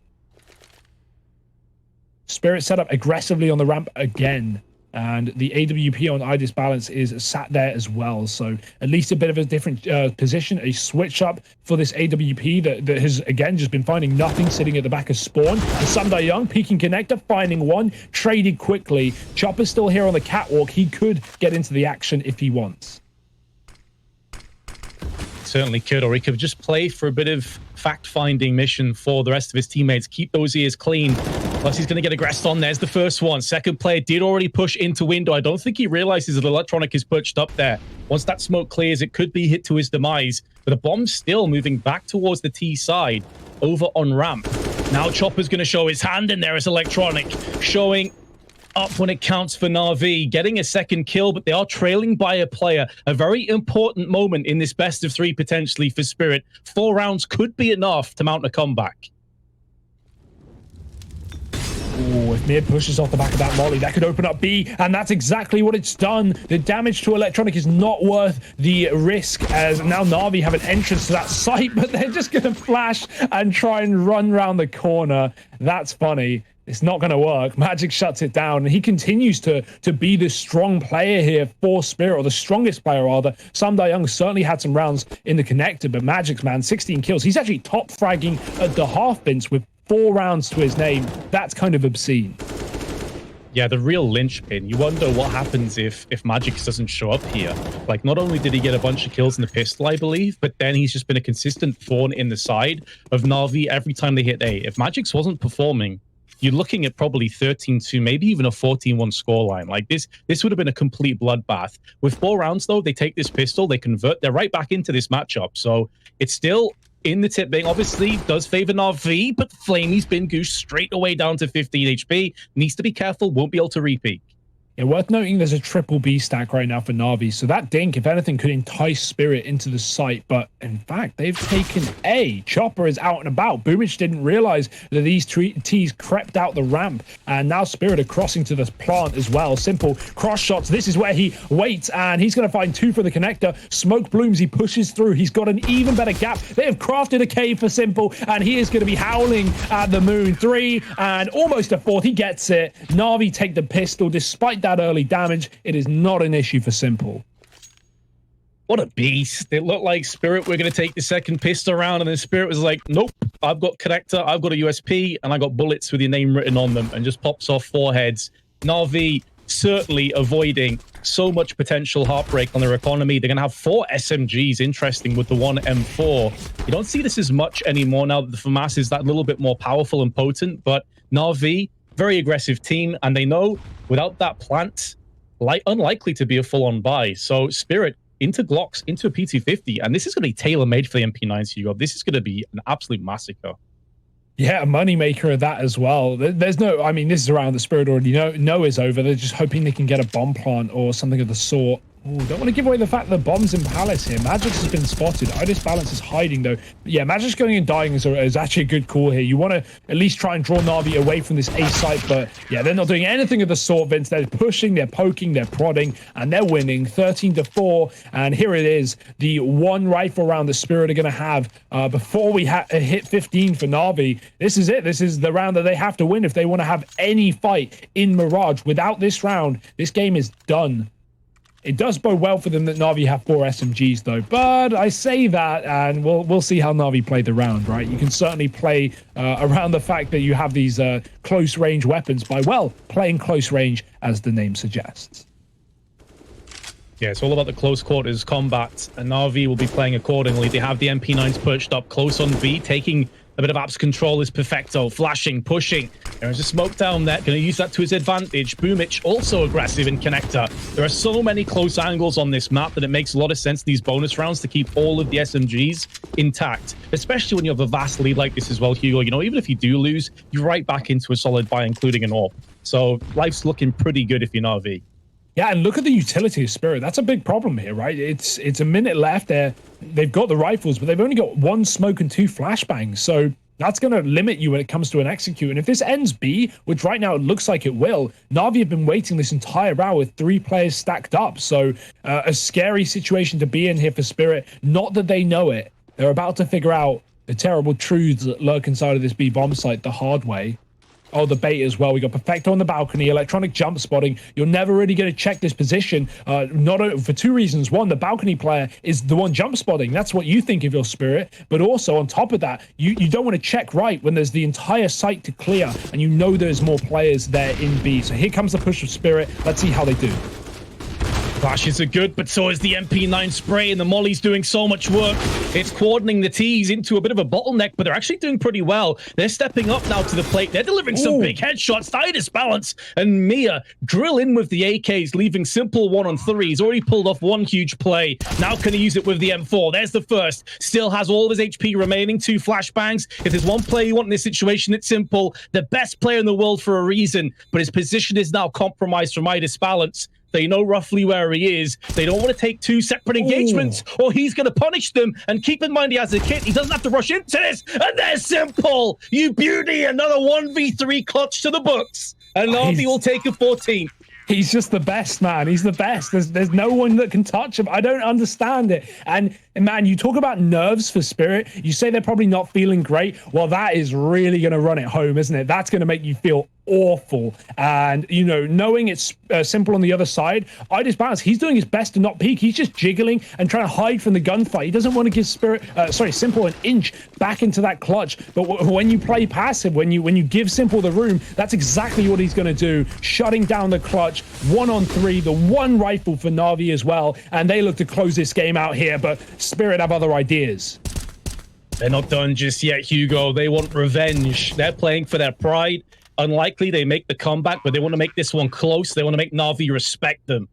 Spirit set up aggressively on the ramp again. And the AWP on Itis Balance is sat there as well. So at least a bit of a different position, a switch up for this AWP that has, again, just been finding nothing sitting at the back of spawn. And Sunday Young, peeking connector, finding one, traded quickly. Chopper's still here on the catwalk. He could get into the action if he wants. Certainly could, or he could just play for a bit of fact-finding mission for the rest of his teammates. Keep those ears clean. Plus, he's going to get aggressed on. There's the first one. Second player did already push into window. I don't think he realizes that Electronic is pushed up there. Once that smoke clears, it could be hit to his demise. But the bomb's still moving back towards the T side, over on ramp. Now Chopper's going to show his hand in there as Electronic, showing up when it counts for NaVi, getting a second kill, but they are trailing by a player. A very important moment in this best of three, potentially, for Spirit. 4 rounds could be enough to mount a comeback. Ooh, if Mid pushes off the back of that molly, that could open up B, and that's exactly what it's done. The damage to Electronic is not worth the risk, as now NaVi have an entrance to that site, but they're just going to flash and try and run around the corner. That's funny. It's not going to work. Magic shuts it down, and he continues to be the strong player here for Spirit, or the strongest player, rather. Sam Young certainly had some rounds in the connector, but Magic's, man, 16 kills. He's actually top fragging at the half Vince with 4 rounds to his name. That's kind of obscene. Yeah, the real linchpin. You wonder what happens if Magix doesn't show up here. Like, not only did he get a bunch of kills in the pistol, I believe, but then he's just been a consistent thorn in the side of NaVi every time they hit A. If Magix wasn't performing, you're looking at probably 13-2, maybe even a 14-1 scoreline. Like, this would have been a complete bloodbath. With 4 rounds, though, they take this pistol, they convert, they're right back into this matchup. So it's still in the tip bang. Obviously, does favor NaVi, but Flamey's been goosed straight away down to 15 HP. Needs to be careful, won't be able to repeat. Yeah, worth noting there's a triple B stack right now for NaVi, so that dink, if anything, could entice Spirit into the site, but in fact, they've taken A. Chopper is out and about. Boomich didn't realize that these T's crept out the ramp, and now Spirit are crossing to the plant as well. Simple cross shots. This is where he waits, and he's going to find 2 for the connector. Smoke blooms, he pushes through. He's got an even better gap. They have crafted a cave for Simple, and he is going to be howling at the moon. 3, and almost a 4th. He gets it. NaVi take the pistol, despite that early damage. It is not an issue for Simple. What a beast. It looked like Spirit were going to take the second pistol round, and then Spirit was like, nope, I've got connector, I've got a USP, and I got bullets with your name written on them, and just pops off 4 heads. NaVi certainly avoiding so much potential heartbreak on their economy. They're going to have 4 SMGs, interesting, with the 1 M4. You don't see this as much anymore now that the FAMAS is that little bit more powerful and potent, but NaVi, very aggressive team, and they know without that plant, unlikely to be a full-on buy. So Spirit into Glocks, into a P250, and this is going to be tailor-made for the MP9 Hugo. This is going to be an absolute massacre. Yeah, a moneymaker of that as well. There's no, I mean, this is around the Spirit already know is over. They're just hoping they can get a bomb plant or something of the sort. Ooh, don't want to give away the fact that the bomb's in Palace here. Magix has been spotted. Idis Balance is hiding, though. But yeah, Magix going and dying is actually a good call here. You want to at least try and draw NaVi away from this A site, but yeah, they're not doing anything of the sort, Vince. They're pushing, they're poking, they're prodding, and they're winning 13-4. And here it is, the 1 rifle round the Spirit are going to have before we hit 15 for NaVi. This is it. This is the round that they have to win if they want to have any fight in Mirage. Without this round, this game is done. It does bode well for them that NaVi have 4 SMGs, though. But I say that, and we'll see how NaVi play the round, right? You can certainly play around the fact that you have these close-range weapons by, well, playing close range, as the name suggests. Yeah, it's all about the close quarters combat, and NaVi will be playing accordingly. They have the MP9s pushed up close on B, taking a bit of Apps control is Perfecto, flashing, pushing. There's a smoke down there, going to use that to his advantage. Boomich also aggressive in connector. There are so many close angles on this map that it makes a lot of sense these bonus rounds to keep all of the SMGs intact, especially when you have a vast lead like this as well, Hugo. You know, even if you do lose, you're right back into a solid buy, including an AWP. So life's looking pretty good if you're NaVi. Yeah, and look at the utility of Spirit. That's a big problem here, right? It's a minute left there. They've got the rifles, but they've only got 1 smoke and 2 flashbangs. So that's going to limit you when it comes to an execute. And if this ends B, which right now it looks like it will, NaVi have been waiting this entire round with 3 players stacked up. So a scary situation to be in here for Spirit. Not that they know it. They're about to figure out the terrible truths that lurk inside of this B bomb site the hard way. Oh, the bait as well. We got Perfecto on the balcony, electronic jump spotting. You're never really going to check this position, for 2 reasons. 1, the balcony player is the one jump spotting. That's what you think of your Spirit. But also, on top of that, you don't want to check right when there's the entire site to clear, and you know there's more players there in B. So here comes the push of Spirit. Let's see how they do. Flashes are good, but so is the MP9 spray, and the Molly's doing so much work. It's cordoning the T's into a bit of a bottleneck, but they're actually doing pretty well. They're stepping up now to the plate. They're delivering some big headshots. Titus Balance and Mia drill in with the AKs, leaving Simple 1-on-3. He's already pulled off one huge play. Now can he use it with the M4? There's the first. Still has all of his HP remaining. 2 flashbangs. If there's one player you want in this situation, it's Simple. The best player in the world for a reason, but his position is now compromised from Titus Balance. They know roughly where he is. They don't want to take 2 separate engagements or he's going to punish them. And keep in mind, he has a kit. He doesn't have to rush into this. And they're Simple. You beauty. Another 1v3 clutch to the books. And NaVi will take a 14. He's just the best, man. He's the best. There's no one that can touch him. I don't understand it. And man, you talk about nerves for Spirit. You say they're probably not feeling great. Well, that is really going to run it home, isn't it? That's going to make you feel awful. And, you know, knowing it's Simple on the other side, Titus Balance, he's doing his best to not peek. He's just jiggling and trying to hide from the gunfight. He doesn't want to give Simple an inch back into that clutch. But when you play passive, when you give Simple the room, that's exactly what he's going to do. Shutting down the clutch, 1-on-3, the one rifle for NaVi as well. And they look to close this game out here, but Spirit have other ideas. They're not done just yet, Hugo. They want revenge. They're playing for their pride. Unlikely they make the comeback, but they want to make this one close. They want to make NaVi respect them.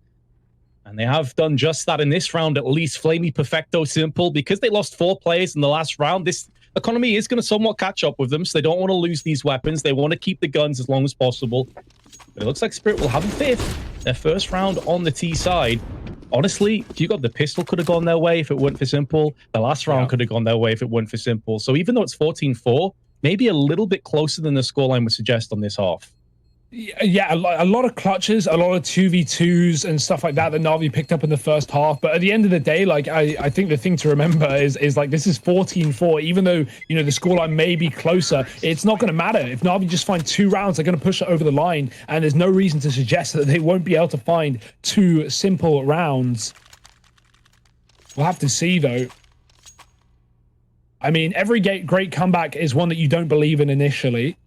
And they have done just that in this round, at least. Flamey, Perfecto, Simple. Because they lost 4 players in the last round, this economy is going to somewhat catch up with them, so they don't want to lose these weapons. They want to keep the guns as long as possible. But it looks like Spirit will have a 5th. Their first round on the T side. Honestly, Hugo, the pistol could have gone their way if it weren't for Simple. The last round could have gone their way if it weren't for Simple. So even though it's 14-4, maybe a little bit closer than the scoreline would suggest on this half. Yeah, a lot of clutches, a lot of 2v2s and stuff like that NaVi picked up in the first half. But at the end of the day, like I think the thing to remember is like this is 14-4. Even though, you know, the scoreline may be closer, it's not going to matter. If NaVi just find 2 rounds, they're going to push it over the line. And there's no reason to suggest that they won't be able to find 2 simple rounds. We'll have to see, though. I mean, every great comeback is one that you don't believe in initially.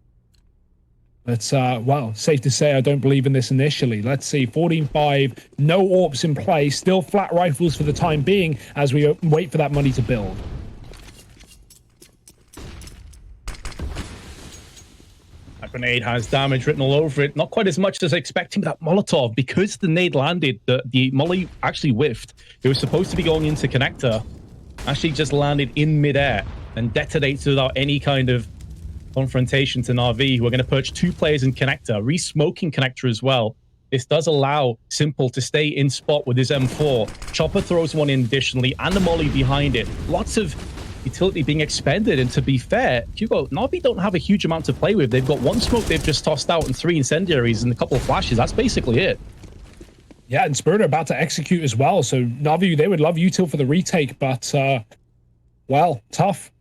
But, well, safe to say I don't believe in this initially. Let's see, 14-5, no AWPs in play, still flat rifles for the time being as we wait for that money to build. That grenade has damage written all over it. Not quite as much as expecting that Molotov. Because the nade landed, the Molly actually whiffed. It was supposed to be going into connector. Actually just landed in midair and detonates without any kind of confrontation to NaVi, who are going to perch 2 players in connector, re-smoking connector as well. This does allow Simple to stay in spot with his M4. Chopper throws one in additionally, and the Molly behind it. Lots of utility being expended, and to be fair, Hugo, NaVi don't have a huge amount to play with. They've got 1 smoke they've just tossed out and 3 incendiaries and a couple of flashes. That's basically it. Yeah, and Spirit are about to execute as well, so NaVi, they would love util for the retake, but, well, tough.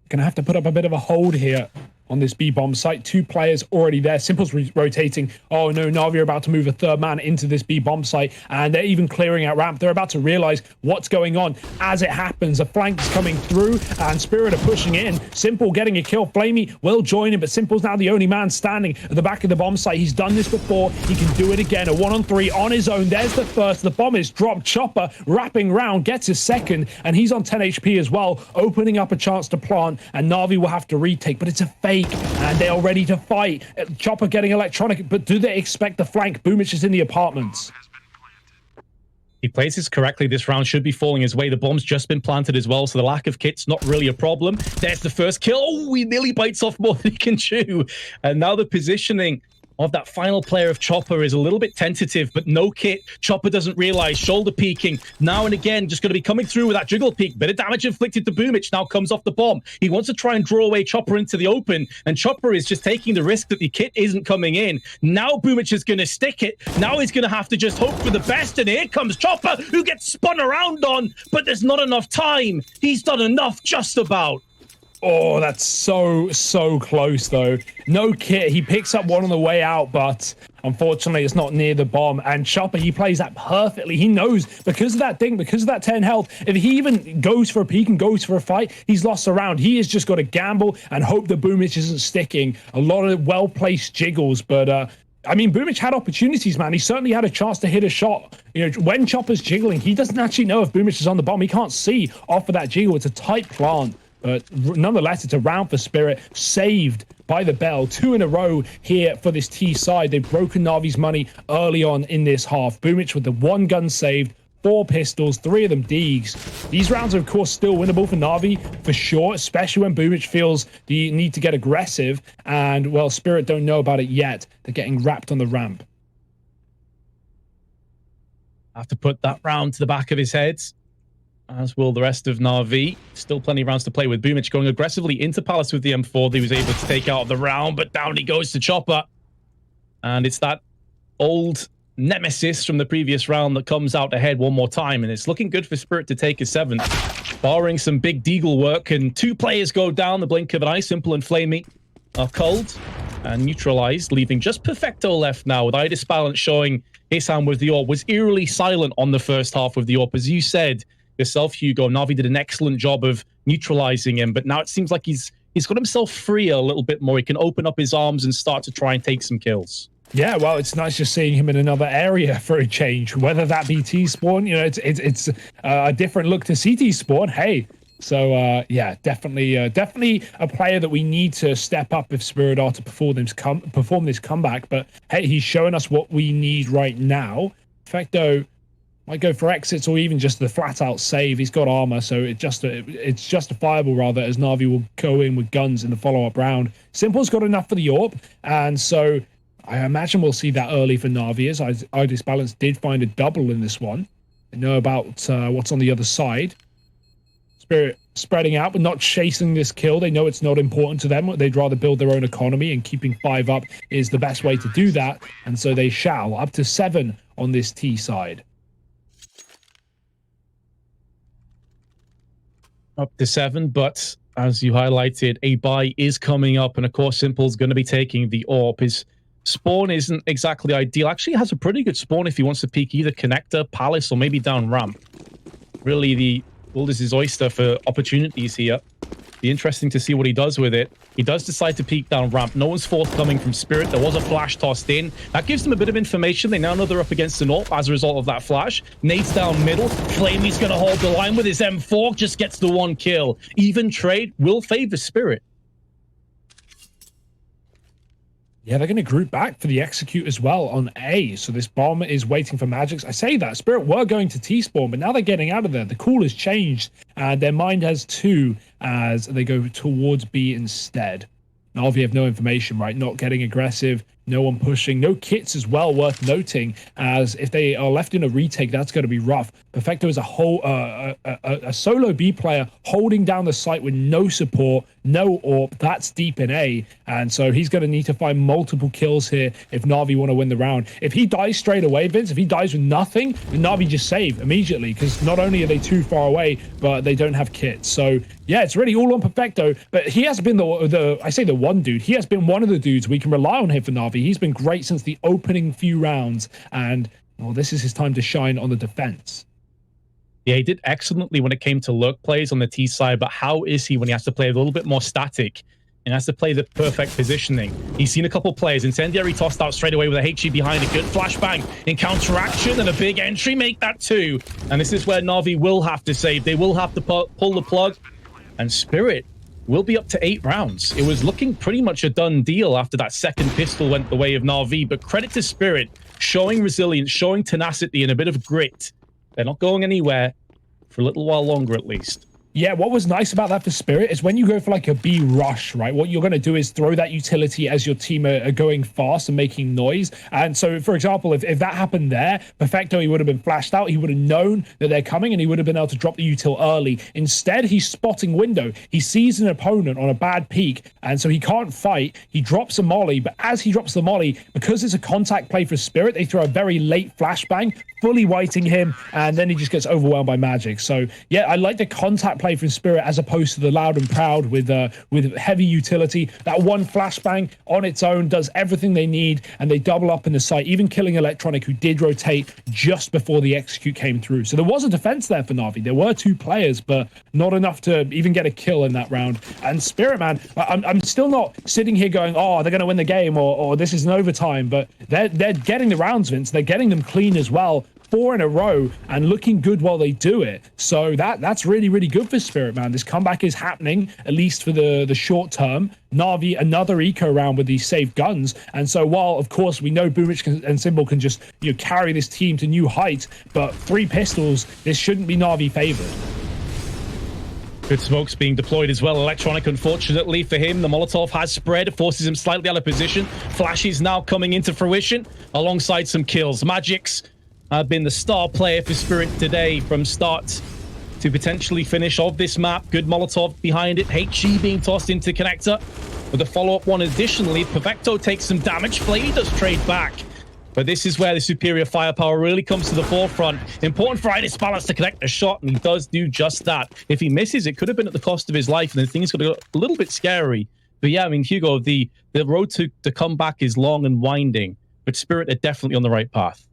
Gonna have to put up a bit of a hold here on this B-bomb site. 2 players already there. Simple's rotating. Oh no, NaVi are about to move a 3rd man into this B-bomb site, and they're even clearing out ramp. They're about to realize what's going on. As it happens, a flank is coming through, and Spirit are pushing in. Simple getting a kill. Flamey will join him, but Simple's now the only man standing at the back of the bomb site. He's done this before. He can do it again. A 1-on-3 on his own. There's the first. The bomb is dropped. Chopper wrapping round, gets his second, and he's on 10 HP as well, opening up a chance to plant, and NaVi will have to retake, but it's a fake. And they are ready to fight. Chopper getting electronic, but do they expect the flank? Boomich is in the apartments. He plays this correctly. This round should be falling his way. The bomb's just been planted as well, so the lack of kit's not really a problem. There's the first kill. Oh, he nearly bites off more than he can chew. And now the positioning of that final player of Chopper is a little bit tentative, but no kit. Chopper doesn't realize. Shoulder peeking. Now and again, just going to be coming through with that jiggle peek. Bit of damage inflicted to Boomich. Now comes off the bomb. He wants to try and draw away Chopper into the open, and Chopper is just taking the risk that the kit isn't coming in. Now Boomich is going to stick it. Now he's going to have to just hope for the best, and here comes Chopper, who gets spun around on, but there's not enough time. He's done enough, just about. Oh, that's so close, though. No kit. He picks up one on the way out, but unfortunately, it's not near the bomb. And Chopper, he plays that perfectly. He knows because of that thing, because of that 10 health, if he even goes for a peek and goes for a fight, he's lost a round. He has just got to gamble and hope the Boomich isn't sticking. A lot of well-placed jiggles, but I mean, Boomich had opportunities, man. He certainly had a chance to hit a shot. You know, when Chopper's jiggling, he doesn't actually know if Boomich is on the bomb. He can't see off of that jiggle. It's a tight plant. But nonetheless, it's a round for Spirit, saved by the bell. 2 in a row here for this T side. They've broken Navi's money early on in this half. Boomich with the 1 gun saved, 4 pistols, 3 of them Deegs. These rounds are, of course, still winnable for Na'Vi, for sure, especially when Boomich feels the need to get aggressive. And, well, Spirit don't know about it yet. They're getting wrapped on the ramp. Have to put that round to the back of his head, as will the rest of Na'Vi. Still plenty of rounds to play with. Boomich going aggressively into Palace with the M4 that he was able to take out of the round, but down he goes to Chopper. And it's that old nemesis from the previous round that comes out ahead one more time, and it's looking good for Spirit to take a 7th, barring some big deagle work, and 2 players go down the blink of an eye. Simple and Flamey are culled and neutralized, leaving just Perfecto left now, with Idis Balance showing his hand with the AWP. Was eerily silent on the first half with the AWP. As you said yourself, Hugo, Na'Vi did an excellent job of neutralizing him, but now it seems like he's got himself free a little bit more. He can open up his arms and start to try and take some kills. Yeah, well, it's nice just seeing him in another area for a change, whether that be T-Spawn. You know, it's a different look to CT Spawn. Hey, so yeah, definitely a player that we need to step up if Spirit are to perform this comeback. But hey, he's showing us what we need right now. Perfecto might go for exits or even just the flat-out save. He's got armor, so it's justifiable, rather, as Na'Vi will go in with guns in the follow-up round. Simple's got enough for the AWP, and so I imagine we'll see that early for Na'Vi, as Idis Balance did find a double in this one. They know about what's on the other side. Spirit spreading out, but not chasing this kill. They know it's not important to them. They'd rather build their own economy, and keeping 5 up is the best way to do that. And so they shall, up to 7 on this T side. Up to 7, but as you highlighted, a buy is coming up, and of course, Simple's going to be taking the AWP. His spawn isn't exactly ideal. Actually has a pretty good spawn if he wants to peek either connector, palace, or maybe down ramp. Really, the world is his oyster for opportunities here. Be interesting to see what he does with it. He does decide to peek down ramp. No one's forthcoming from Spirit. There was a flash tossed in. That gives them a bit of information. They now know they're up against an AWP as a result of that flash. Nades down middle. Flamey's going to hold the line with his M4. Just gets the 1 kill. Even trade will favor Spirit. Yeah, they're going to group back for the execute as well on A. So this bomb is waiting for Magics. I say that. Spirit were going to T-spawn, but now they're getting out of there. The call has changed, and their mind has 2 as they go towards B instead. Na'Vi have no information, right? Not getting aggressive. No one pushing. No kits as well, worth noting, as if they are left in a retake, that's going to be rough. Perfecto is a solo B player holding down the site with no support, no AWP. That's deep in A, and so he's going to need to find multiple kills here if Na'Vi want to win the round. If he dies straight away, Vince, if he dies with nothing, then Na'Vi just save immediately, because not only are they too far away, but they don't have kits. So yeah, it's really all on Perfecto, but he has been I say the one dude, he has been one of the dudes we can rely on here for Na'Vi. He's been great since the opening few rounds, and well, this is his time to shine on the defense. Yeah, he did excellently when it came to lurk plays on the T side, but how is he when he has to play a little bit more static and has to play the perfect positioning? He's seen a couple plays. Incendiary tossed out straight away with a HE behind, a good flashbang in counteraction, and a big entry make that 2. And this is where Na'Vi will have to save. They will have to pull the plug, and Spirit will be up to 8 rounds. It was looking pretty much a done deal after that second pistol went the way of Na'Vi, but credit to Spirit, showing resilience, showing tenacity, and a bit of grit. They're not going anywhere for a little while longer, at least. Yeah, what was nice about that for Spirit is when you go for like a B rush, right? What you're going to do is throw that utility as your team are going fast and making noise. And so, for example, if that happened there, Perfecto, he would have been flashed out. He would have known that they're coming, and he would have been able to drop the util early. Instead, he's spotting window. He sees an opponent on a bad peak, and so he can't fight. He drops a molly, but as he drops the molly, because it's a contact play for Spirit, they throw a very late flashbang, fully whiting him, and then he just gets overwhelmed by Magic. So yeah, I like the contact play play from Spirit as opposed to the loud and proud with heavy utility. That one flashbang on its own does everything they need, and they double up in the site, even killing Electronic, who did rotate just before the execute came through. So there was a defense there for Na'Vi. There were 2 players, but not enough to even get a kill in that round. And Spirit, man, I'm still not sitting here going, oh, they're going to win the game, or this is an overtime, but they're getting the rounds, Vince. They're getting them clean as well. 4 in a row and looking good while they do it. So that's really, really good for Spirit, man. This comeback is happening, at least for the short term. Na'Vi, another eco round with these safe guns. And so while, of course, we know Boomich and Symbol can just carry this team to new heights, but 3 pistols, this shouldn't be Na'Vi favored. Good smokes being deployed as well. Electronic, unfortunately for him, the Molotov has spread, forces him slightly out of position. Flashes now coming into fruition alongside some kills. Magix have been the star player for Spirit today from start to potentially finish of this map. Good Molotov behind it. HG being tossed into connector with a follow-up one. Additionally, Perfecto takes some damage. Flamey does trade back. But this is where the superior firepower really comes to the forefront. Important for Idis Balance to connect a shot, and he does do just that. If he misses, it could have been at the cost of his life, and then things could have got a little bit scary. But yeah, I mean, Hugo, the road to comeback is long and winding, but Spirit are definitely on the right path.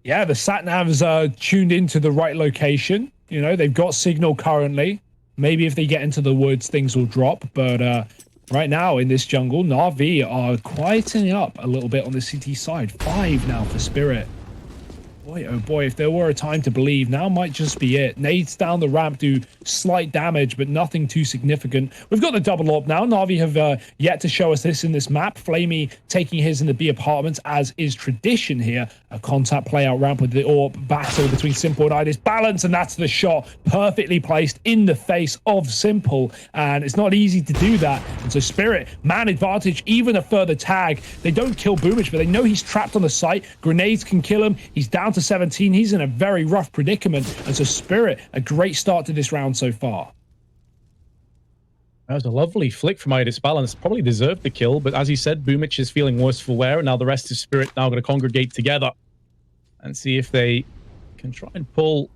Yeah, the sat-navs are tuned into the right location. They've got signal currently. Maybe if they get into the woods, things will drop. But right now in this jungle, Na'Vi are quietening up a little bit on the CT side. 5 now for Spirit. Boy, oh boy, if there were a time to believe, now might just be it. Nades down the ramp do slight damage, but nothing too significant. We've got the double AWP now. Na'Vi have yet to show us this in this map. Flamey taking his in the B apartments, as is tradition here. A contact play out ramp with the AWP battle between Simple and Idis Balance, and that's the shot perfectly placed in the face of Simple. And it's not easy to do that. And so Spirit, man advantage, even a further tag. They don't kill Boomich, but they know he's trapped on the site. Grenades can kill him. He's down to 17. He's in a very rough predicament. And so Spirit, a great start to this round so far. That was a lovely flick from Idis Balance. Probably deserved the kill, but as he said, Boomich is feeling worse for wear, and now the rest of Spirit now going to congregate together and see if they can try and pull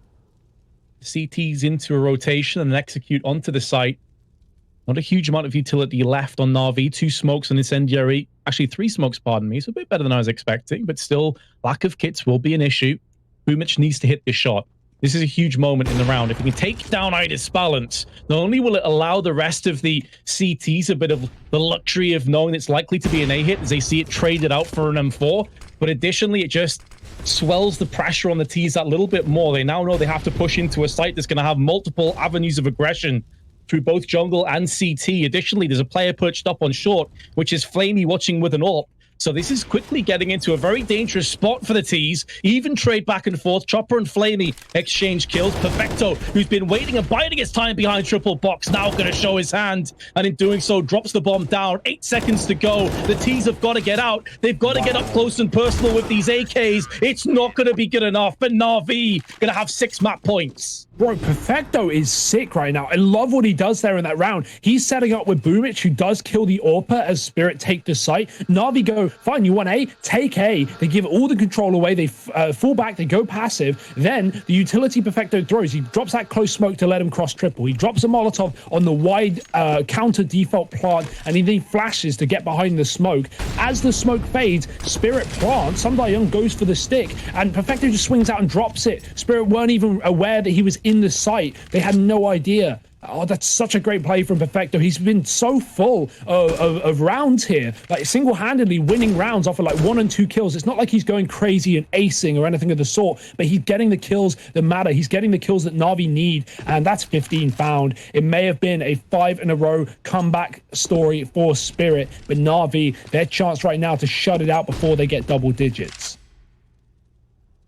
CTs into a rotation and execute onto the site. Not a huge amount of utility left on Na'Vi. 2 smokes on Incendiary. Actually, 3 smokes, pardon me. So a bit better than I was expecting, but still, lack of kits will be an issue. Boomich needs to hit this shot. This is a huge moment in the round. If he can take down Idis Balance, not only will it allow the rest of the CTs a bit of the luxury of knowing it's likely to be an A hit as they see it traded out for an M4, but additionally, it just swells the pressure on the Ts that little bit more. They now know they have to push into a site that's going to have multiple avenues of aggression through both jungle and CT. Additionally, there's a player perched up on short, which is Flamey watching with an AWP. So this is quickly getting into a very dangerous spot for the Ts. Even trade back and forth. Chopper and Flamey exchange kills. Perfecto, who's been waiting and biding his time behind triple box, now going to show his hand. And in doing so, drops the bomb down. 8 seconds to go. The Ts have got to get out. They've got to get up close and personal with these AKs. It's not going to be good enough. But Na'Vi going to have 6 map points. Bro, Perfecto is sick right now. I love what he does there in that round. He's setting up with Boomich, who does kill the AWPer as Spirit take the site. Na'Vi go, fine, you want A? Take A. They give all the control away. They fall back. They go passive. Then the utility Perfecto throws. He drops that close smoke to let him cross triple. He drops a Molotov on the wide counter default plant, and he flashes to get behind the smoke. As the smoke fades, Spirit plants. Sunday Young goes for the stick, and Perfecto just swings out and drops it. Spirit weren't even aware that he was in the site. They had no idea. Oh, that's such a great play from Perfecto. He's been so full of rounds here, like single-handedly winning rounds off of like 1 and 2 kills. It's not like he's going crazy and acing or anything of the sort, but he's getting the kills that matter. He's getting the kills that Na'Vi need, and that's 15 found. It may have been a 5 in a row comeback story for Spirit, but Na'Vi, their chance right now to shut it out before they get double digits.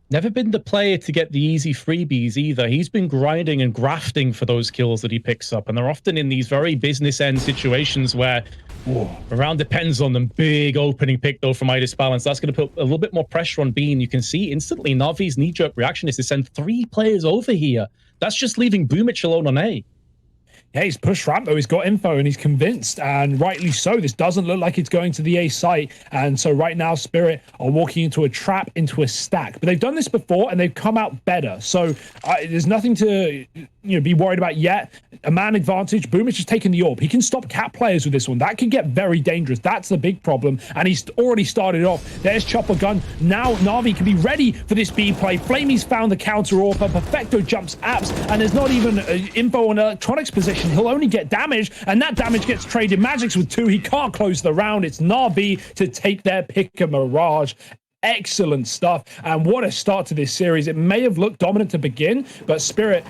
Never been the player to get the easy freebies either. He's been grinding and grafting for those kills that he picks up, and they're often in these very business end situations where a round depends on them. Big opening pick though from Idis Balance. That's going to put a little bit more pressure on B, and you can see instantly Navi's knee-jerk reaction is to send 3 players over here. That's just leaving Boomich alone on A. Yeah, he's pushed ramp though. He's got info and he's convinced, and rightly so. This doesn't look like it's going to the A site, and so right now Spirit are walking into a trap, into a stack. But they've done this before and they've come out better. So there's nothing to be worried about yet. A man advantage. Boomich has taken the orb. He can stop cat players with this one. That could get very dangerous. That's the big problem. And he's already started off. There's Chopper Gun. Now NaVi can be ready for this B play. Flamey's found the counter orb. Perfecto jumps apps, and there's not even info on Electronic's position. He'll only get damage, and that damage gets traded. Magic's with 2. He can't close the round. It's NaVi to take their pick of Mirage. Excellent stuff, and what a start to this series. It may have looked dominant to begin, but Spirit